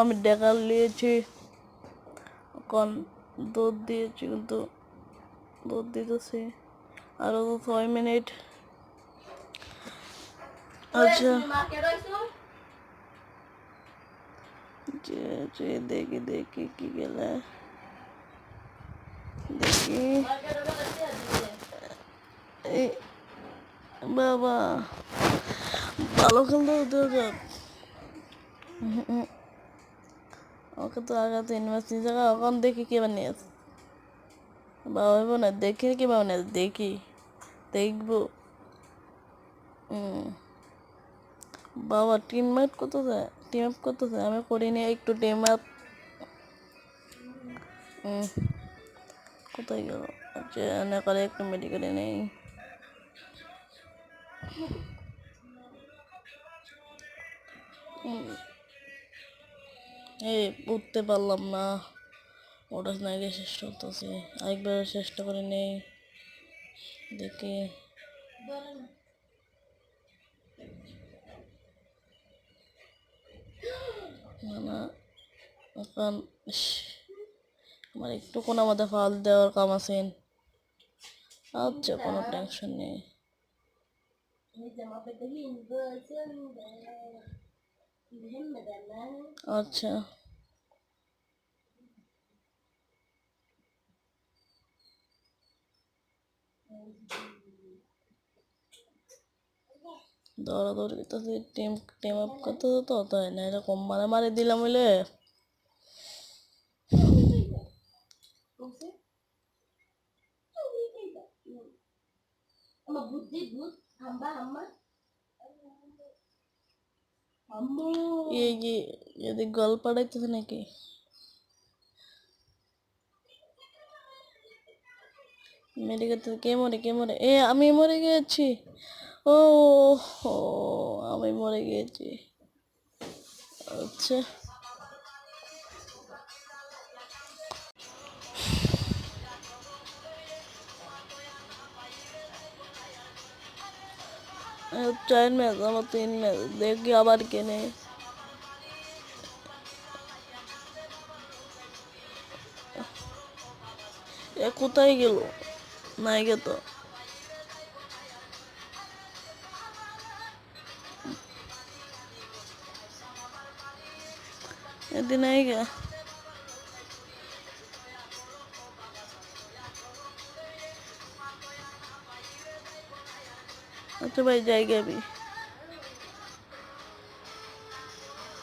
আমি ডেকার নিয়েছি, এখন দুধ দিয়েছি, কিন্তু দুধ দিতেছি আরো 6 মিনিট। আচ্ছা দেখি দেখি কি গেলে দেখি। বাবা ভালো খেলতে হতে যাক। ওকে তো আগে 3 ম্যাচ নিয়ে যাওয়া, এখন দেখি কে বানিয়েছে। বাবা হইব না, দেখি কি বানিয়ে দেখি দেখবো। বাবা টিম ম্যাপ করতেছে, আমি করিনি একটু টিম ম্যাপ। কোথায় গেল? আচ্ছা এনে করে একটু মেডিকেলে নেই। এই উঠতে পারলাম না, ওটার না গিয়ে চেষ্টা করতেছি, আরেকবার চেষ্টা করে নেই দেখি। না এখন আমার একটু কোনো আমাদের ফাল দেওয়ার কাম আছে। আচ্ছা কোনো টেনশন নেই। আচ্ছা দৌড়াদৌড়ি করতেছি, টিম আপ করতেছে, তো তাই না এরকম মারামারি দিলাম হইলে। এদিক গল পাড়াইতেছে নাকি? মেডিকেল থেকে কে মরে আমি মরে গিয়েছি। ও আমি মরে গিয়েছি। আচ্ছা চার ম্যাচ, আমার 3 ম্যাচ, দেখি আবার কেনে। কোথায় গেল? নাই গে তো। এদিন নাই গে। আচ্ছা ভাই, যাই গে আমি।